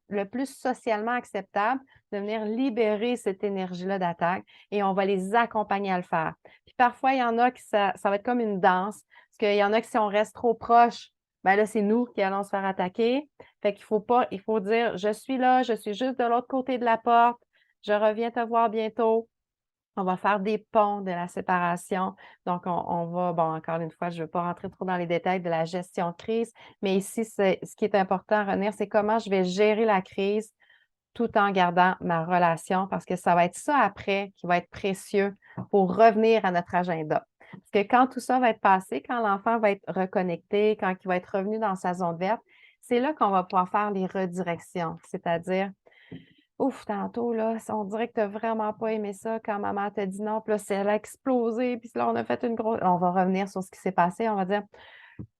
S2: le plus socialement acceptable de venir libérer cette énergie-là d'attaque et on va les accompagner à le faire. Puis parfois, il y en a qui ça va être comme une danse, parce qu'il y en a qui, si on reste trop proche, ben là, c'est nous qui allons se faire attaquer. Fait qu'il faut pas, il faut dire: je suis là, je suis juste de l'autre côté de la porte, je reviens te voir bientôt. On va faire des ponts de la séparation. Donc, on va, bon, encore une fois, je ne veux pas rentrer trop dans les détails de la gestion de crise, mais ici, ce qui est important à retenir, c'est comment je vais gérer la crise tout en gardant ma relation, parce que ça va être ça après qui va être précieux pour revenir à notre agenda. Parce que quand tout ça va être passé, quand l'enfant va être reconnecté, quand il va être revenu dans sa zone verte, c'est là qu'on va pouvoir faire les redirections, c'est-à-dire: ouf, tantôt, là, on dirait que tu as vraiment pas aimé ça quand maman t'a dit non, puis là, elle a explosé, puis là, on a fait une grosse. On va revenir sur ce qui s'est passé, on va dire: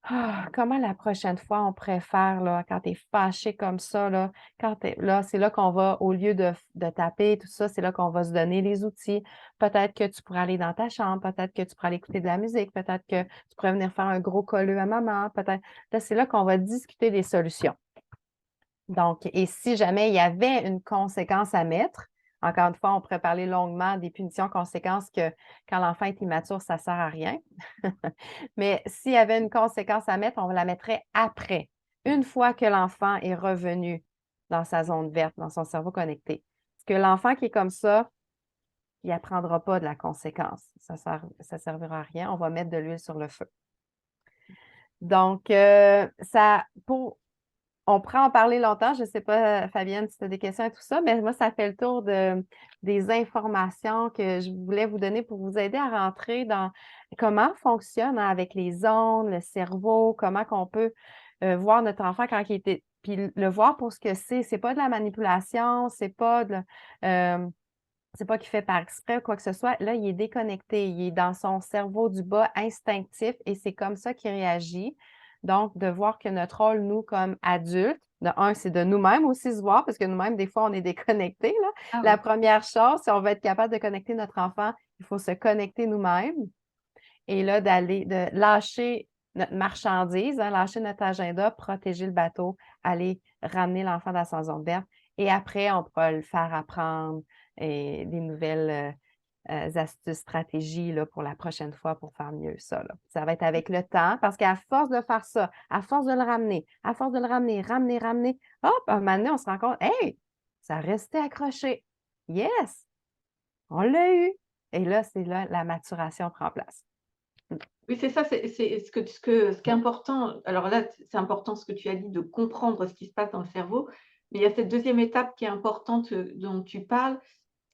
S2: ah, comment la prochaine fois on préfère, là, quand tu es fâché comme ça, là, là, c'est là qu'on va, au lieu de taper, tout ça, c'est là qu'on va se donner les outils. Peut-être que tu pourrais aller dans ta chambre, peut-être que tu pourrais aller écouter de la musique, peut-être que tu pourrais venir faire un gros colleux à maman, peut-être. Là, c'est là qu'on va discuter des solutions. Donc, et si jamais il y avait une conséquence à mettre, encore une fois, on pourrait parler longuement des punitions, conséquences que quand l'enfant est immature, ça ne sert à rien. Mais s'il y avait une conséquence à mettre, on la mettrait après, une fois que l'enfant est revenu dans sa zone verte, dans son cerveau connecté. Parce que l'enfant qui est comme ça, il n'apprendra pas de la conséquence. Ça servira à rien. On va mettre de l'huile sur le feu. Donc, on pourrait en parler longtemps. Je ne sais pas, Fabienne, si tu as des questions et tout ça, mais moi, ça fait le tour des informations que je voulais vous donner pour vous aider à rentrer dans comment fonctionne, hein, avec les ondes, le cerveau, comment qu'on peut voir notre enfant quand il était. Puis le voir pour ce que c'est pas de la manipulation, c'est pas qu'il fait par exprès ou quoi que ce soit. Là, il est déconnecté, il est dans son cerveau du bas instinctif et c'est comme ça qu'il réagit. Donc, de voir que notre rôle, nous, comme adultes, de un, c'est de nous-mêmes aussi se voir, parce que nous-mêmes, des fois, on est déconnectés, là.
S1: Ah
S2: La
S1: oui.
S2: première chose, si on veut être capable de connecter notre enfant, il faut se connecter nous-mêmes et là, de lâcher notre marchandise, hein, lâcher notre agenda, protéger le bateau, aller ramener l'enfant dans sa zone verte. Et après, on pourra le faire apprendre des nouvelles astuces, stratégies là, pour la prochaine fois pour faire mieux ça. Là. Ça va être avec le temps parce qu'à force de faire ça, à force de le ramener, à force de le ramener, hop, un moment donné, on se rend compte, hey, ça restait accroché. Yes, on l'a eu. Et là, c'est là la maturation prend place.
S1: Oui, c'est ça, c'est ce qui est important. Alors là, c'est important ce que tu as dit de comprendre ce qui se passe dans le cerveau, mais il y a cette deuxième étape qui est importante, dont tu parles,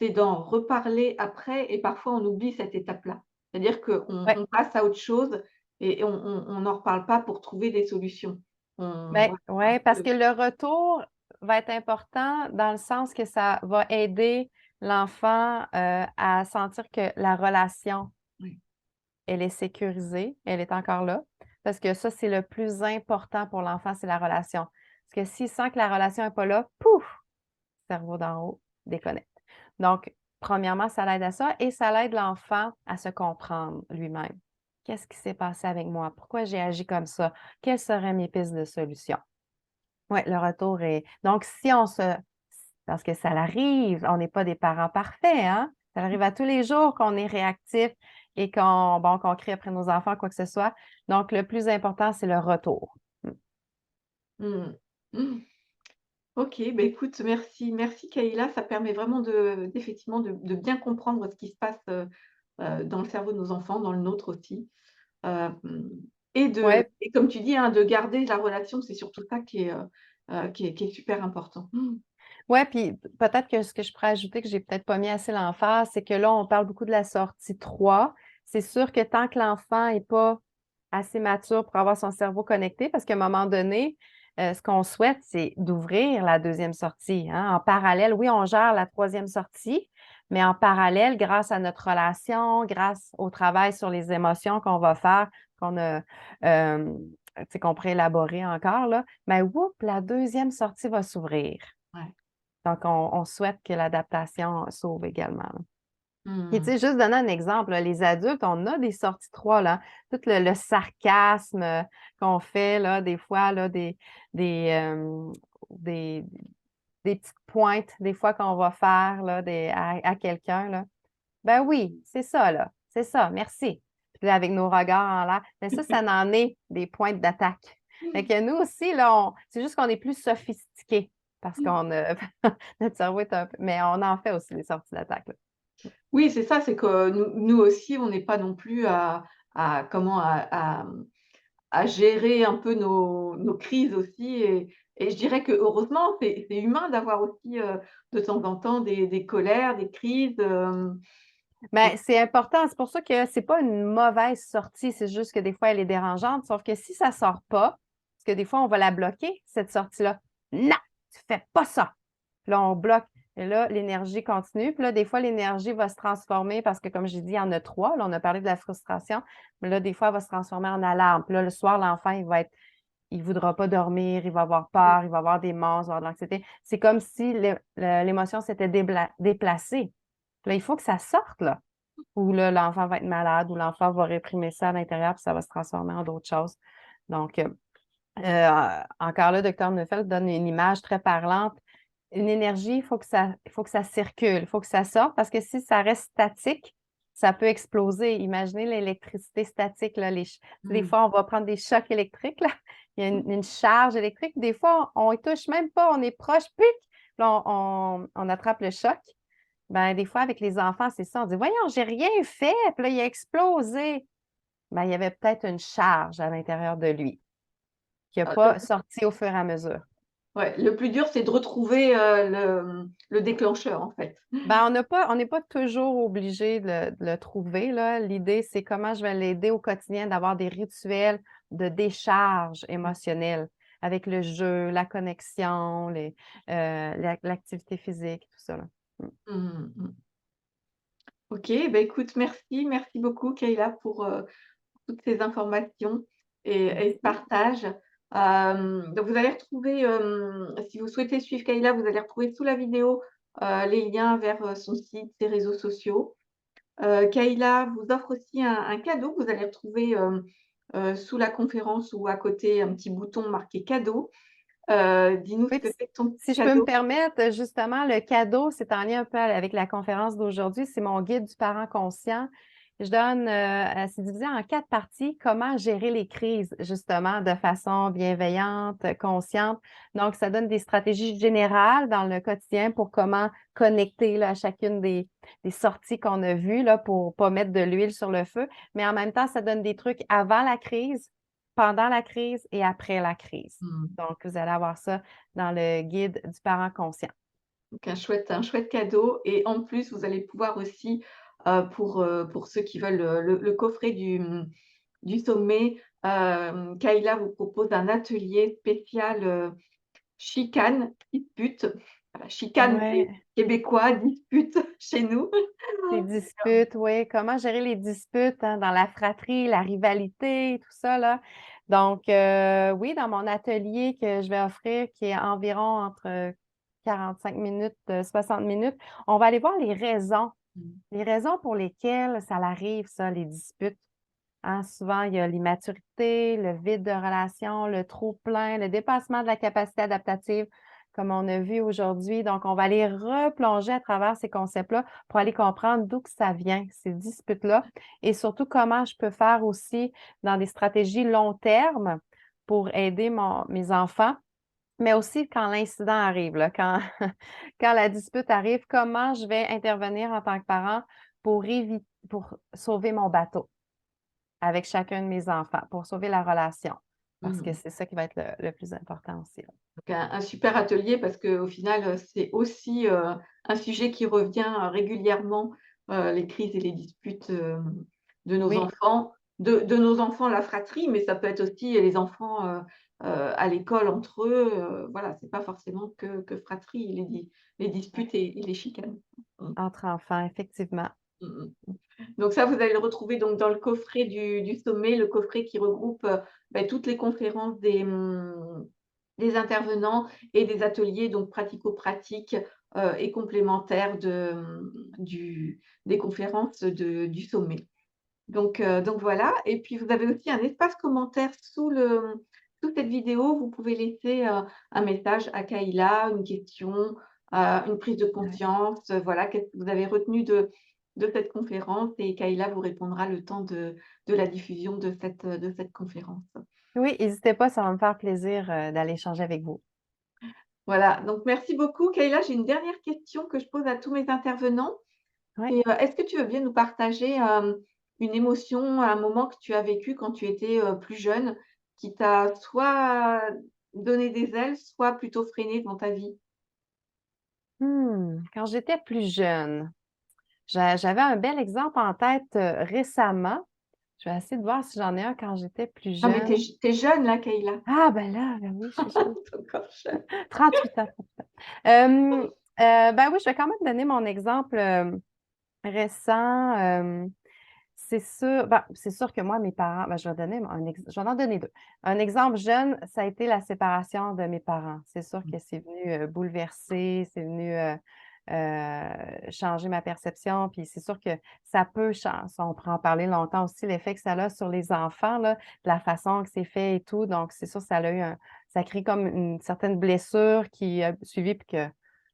S1: c'est d'en reparler après et parfois on oublie cette étape-là. C'est-à-dire qu'on
S2: Ouais,
S1: on passe à autre chose et on n'en reparle pas pour trouver des solutions. On
S2: ben,
S1: voilà,
S2: ouais, parce que le retour va être important dans le sens que ça va aider l'enfant à sentir que la relation,
S1: oui,
S2: elle est sécurisée, elle est encore là. Parce que ça, c'est le plus important pour l'enfant, c'est la relation. Parce que s'il sent que la relation n'est pas là, pouf, cerveau d'en haut, déconnecte. Donc, premièrement, ça l'aide à ça et ça l'aide l'enfant à se comprendre lui-même. Qu'est-ce qui s'est passé avec moi? Pourquoi j'ai agi comme ça? Quelles seraient mes pistes de solution? Oui, le retour est. Donc, si on se. Parce que ça l'arrive, on n'est pas des parents parfaits, hein? Ça arrive à tous les jours qu'on est réactif et qu'on crie après nos enfants, quoi que ce soit. Donc, le plus important, c'est le retour.
S1: mmh. Mmh. OK, bah, écoute, merci Kayla. Ça permet vraiment d'effectivement de bien comprendre ce qui se passe, dans le cerveau de nos enfants, dans le nôtre aussi. Hem
S2: Oui,
S1: et comme tu dis, hein, de garder la relation, c'est surtout ça qui est super important. Mmh.
S2: ouais, puis peut-être que ce que je pourrais ajouter, que j'ai peut-être pas mis assez l'emphase, c'est que là, on parle beaucoup de la sortie 3. C'est sûr que tant que l'enfant est pas assez mature pour avoir son cerveau connecté, parce qu'à un moment donné, ce qu'on souhaite, c'est d'ouvrir la deuxième sortie, hein. En parallèle, oui, on gère la troisième sortie, mais en parallèle, grâce à notre relation, grâce au travail sur les émotions qu'on va faire, qu'on a, tu sais, qu'on pourrait élaborer encore, là, ben, whoop, la deuxième sortie va s'ouvrir.
S1: Ouais.
S2: Donc, on souhaite que l'adaptation s'ouvre également, là. Puis, tu
S1: Mmh.
S2: sais, juste donner un exemple, là, les adultes, on a des sorties 3 là, tout le sarcasme qu'on fait, là, des fois, là, des, des, des petites pointes, des fois, qu'on va faire, là, à quelqu'un, là. Ben oui, c'est ça, là. C'est ça, merci. Puis là, avec nos regards en l'air. Mais ça en est des pointes d'attaque. Fait que nous aussi, là, c'est juste qu'on est plus sophistiqués parce qu'on a notre cerveau est un peu. Mais on en fait aussi des sorties d'attaque, là.
S1: Oui, c'est ça, c'est que nous aussi, on n'est pas non plus à comment à gérer un peu nos crises aussi et je dirais que heureusement, c'est humain d'avoir aussi, de temps en temps des colères, des crises,
S2: Ben, c'est important. C'est pour ça que c'est pas une mauvaise sortie, c'est juste que des fois, elle est dérangeante. Sauf que si ça sort pas, parce que des fois, on va la bloquer, cette sortie-là. Non, tu fais pas ça. Puis là, on bloque. Et là, l'énergie continue. Puis là, des fois, l'énergie va se transformer parce que, comme j'ai dit, il y en a trois. Là, on a parlé de la frustration. Mais là, des fois, elle va se transformer en alarme. Puis là, le soir, l'enfant, il voudra pas dormir, il va avoir peur, il va avoir des monstres, il va avoir de l'anxiété. C'est comme si l'émotion s'était déplacée. Puis là, il faut que ça sorte, là. Ou là, l'enfant va être malade, ou l'enfant va réprimer ça à l'intérieur, puis ça va se transformer en d'autres choses. Donc, encore là, docteur Neufeld donne une image très parlante. Une énergie, il faut que ça circule, il faut que ça sorte, parce que si ça reste statique, ça peut exploser. Imaginez l'électricité statique, là, des
S1: mmh.
S2: fois, on va prendre des chocs électriques, là. Il y a une charge électrique. Des fois, on ne touche même pas, on est proche, pic, puis là, on attrape le choc. Ben, des fois, avec les enfants, c'est ça. On dit, voyons, j'ai rien fait, puis là, il a explosé. Ben, il y avait peut-être une charge à l'intérieur de lui qui n'a
S1: Le
S2: pas sorti au fur et à mesure.
S1: Ouais, le plus dur, c'est de retrouver, le déclencheur, en fait.
S2: Ben, on n'est pas toujours obligé de le trouver, là. L'idée, c'est comment je vais l'aider au quotidien d'avoir des rituels de décharge émotionnelle avec le jeu, la connexion, l'activité physique, tout ça, là. Mm.
S1: Mmh mh. OK, bah, écoute, merci beaucoup Kayla pour, toutes ces informations et ce
S2: Merci.
S1: partage. Donc vous allez retrouver, si vous souhaitez suivre Kayla, vous allez retrouver sous la vidéo, les liens vers, son site, ses réseaux sociaux. Kayla vous offre aussi un cadeau que vous allez retrouver, sous la conférence ou à côté, un petit bouton marqué cadeau. Dis-nous ce
S2: Oui,
S1: que
S2: puis
S1: c'est que ton petit
S2: si je peux me
S1: cadeau?
S2: permettre, justement, le cadeau, c'est en lien un peu avec la conférence d'aujourd'hui, c'est mon guide du parent conscient. Je donne, c'est divisé en 4 parties, comment gérer les crises, justement, de façon bienveillante, consciente. Donc, ça donne des stratégies générales dans le quotidien pour comment connecter là, à chacune des sorties qu'on a vues là, pour pas mettre de l'huile sur le feu. Mais en même temps, ça donne des trucs avant la crise, pendant la crise et après la crise.
S1: Mmh.
S2: Donc, vous allez avoir ça dans le guide du parent conscient.
S1: Donc un chouette cadeau et en plus, vous allez pouvoir aussi, pour ceux qui veulent, le coffret du sommet, Kayla vous propose un atelier spécial, chicane, dispute. Voilà, chicane, c'est
S2: Ouais.
S1: québécois, dispute chez nous.
S2: Les disputes, oui. Comment gérer les disputes, hein, dans la fratrie, la rivalité, tout ça, là. Donc, oui, dans mon atelier que je vais offrir, qui est environ entre 45 minutes, 60 minutes, on va aller voir
S1: Mmh.
S2: les raisons pour lesquelles ça arrive, ça, les disputes. Hein, souvent, il y a l'immaturité, le vide de relation, le trop-plein, le dépassement de la capacité adaptative, comme on a vu aujourd'hui. Donc, on va aller replonger à travers ces concepts-là pour aller comprendre d'où que ça vient, ces disputes-là, et surtout comment je peux faire aussi dans des stratégies long terme pour aider mes enfants, mais aussi quand l'incident arrive, là, quand, quand la dispute arrive, comment je vais intervenir en tant que parent pour sauver mon bateau avec chacun de mes enfants pour sauver la relation, parce que
S1: Mmh.
S2: c'est ça qui va être le plus important aussi, là.
S1: Donc un super atelier parce qu'au final, c'est aussi, un sujet qui revient, régulièrement, les crises et les disputes, de nos
S2: Oui,
S1: enfants, de nos enfants, la fratrie, mais ça peut être aussi les enfants, à l'école entre eux, voilà, c'est pas forcément que fratrie, les
S2: ouais,
S1: disputes et les chicanes. Mmh.
S2: entre enfants, effectivement.
S1: Mmh mh. Donc ça, vous allez le retrouver donc dans le coffret du sommet, le coffret qui regroupe, toutes les conférences des intervenants et des ateliers donc pratico-pratiques, et complémentaires des conférences du sommet. Donc voilà et puis vous avez aussi un espace commentaire sous cette vidéo. Vous pouvez laisser, un message à Kayla, une question, une prise de
S2: Ouais.
S1: conscience, voilà, qu'est-ce que vous avez retenu de cette conférence et Kayla vous répondra le temps de la diffusion de cette conférence.
S2: Oui, n'hésitez pas, ça va me faire plaisir, d'aller échanger avec vous.
S1: Voilà, donc merci beaucoup Kayla. J'ai une dernière question que je pose à tous mes intervenants.
S2: Oui.
S1: C'est, est-ce que tu veux bien nous partager, une émotion, un moment que tu as vécu quand tu étais, plus jeune, qui t'a soit donné des ailes, soit plutôt freiné dans ta vie?
S2: Quand j'étais plus jeune, j'avais un bel exemple en tête, récemment. Je vais essayer de voir si j'en ai un quand j'étais plus
S1: Non, mais
S2: jeune.
S1: tu es jeune là, Kayla.
S2: Ah ben là, ben oui, je suis jeune.
S1: Tu es encore jeune.
S2: 38 ans, 38 ans. Hem, ben oui, je vais quand même donner mon exemple, récent. C'est sûr que moi, mes parents, je vais donner je vais en donner 2. Un exemple jeune, ça a été la séparation de mes parents. C'est sûr que c'est venu, bouleverser, c'est venu, changer ma perception, puis c'est sûr que ça peut ça on pourrait en parler longtemps aussi, l'effet que ça a sur les enfants, là, de la façon que c'est fait et tout. Donc c'est sûr, ça crée comme une certaine blessure qui a suivi puis que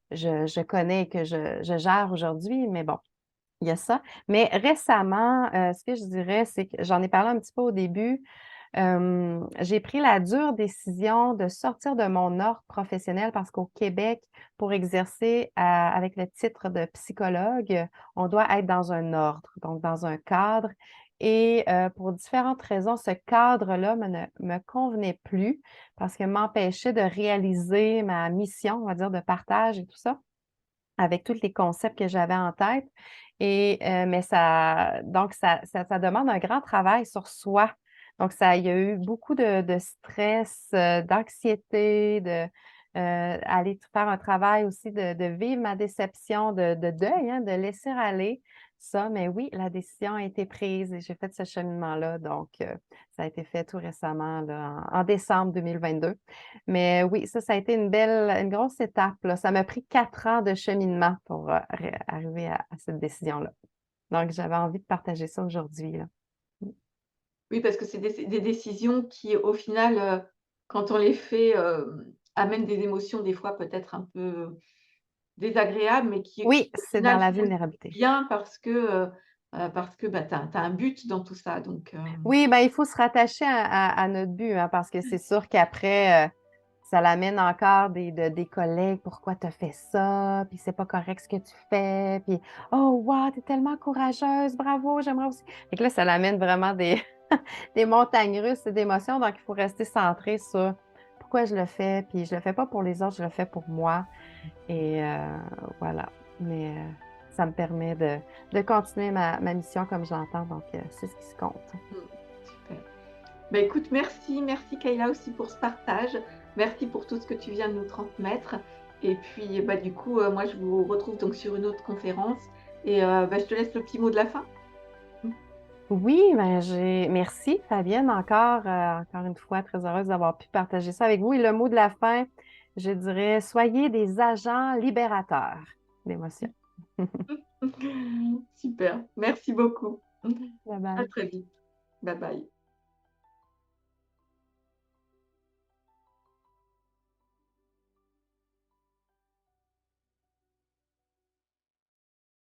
S2: je connais et que je gère aujourd'hui, mais bon. Il y a ça. Mais récemment, ce que je dirais, c'est que j'en ai parlé un petit peu au début, j'ai pris la dure décision de sortir de mon ordre professionnel parce qu'au Québec, pour exercer avec le titre de psychologue, on doit être dans un ordre, donc dans un cadre et pour différentes raisons, ce cadre-là ne me convenait plus parce qu'il m'empêchait de réaliser ma mission, on va dire, de partage et tout ça avec tous les concepts que j'avais en tête et mais ça demande un grand travail sur soi. Donc il y a eu beaucoup de stress, d'anxiété, aller faire un travail aussi de vivre ma déception, de deuil, hein, de laisser aller ça. Mais oui, la décision a été prise et j'ai fait ce cheminement-là. Donc ça a été fait tout récemment là, en décembre 2022. Mais oui, ça a été une grosse étape, là. Ça m'a pris 4 ans de cheminement pour, arriver à cette décision-là. Donc j'avais envie de partager ça aujourd'hui, là. Mmh.
S1: Oui, parce que c'est des décisions qui, au final, quand on les fait, amènent des émotions des fois peut-être un peu désagréables, mais qui
S2: Oui,
S1: au
S2: c'est dans
S1: final
S2: la
S1: font du
S2: vulnérabilité.
S1: bien parce que, tu as un but dans tout ça donc
S2: Oui, ben, il faut se rattacher à notre but, hein, parce que c'est sûr qu'après, ça l'amène encore des collègues: «Pourquoi tu as fait ça? Puis c'est pas correct ce que tu fais», puis «Oh wow, tu es tellement courageuse, bravo, j'aimerais aussi». Fait que là, ça l'amène vraiment des des montagnes russes d'émotions, donc il faut rester centré sur pourquoi je le fais, puis je le fais pas pour les autres, je le fais pour moi. Et voilà. Mais ça me permet de continuer ma mission comme je l'entends, donc c'est ce qui se compte.
S1: Mmh, super. Bah, écoute, merci, merci Kayla aussi pour ce partage. Merci pour tout ce que tu viens de nous transmettre. Et puis, bah, du coup, moi, je vous retrouve donc sur une autre conférence et bah, je te laisse le petit mot de la fin. Mmh.
S2: Oui, ben merci Fabienne encore une fois, très heureuse d'avoir pu partager ça avec vous. Et le mot de la fin, je dirais, soyez des agents libérateurs d'émotions.
S1: Super, merci beaucoup.
S2: Bye
S1: À
S2: bye.
S1: très vite. Bye bye.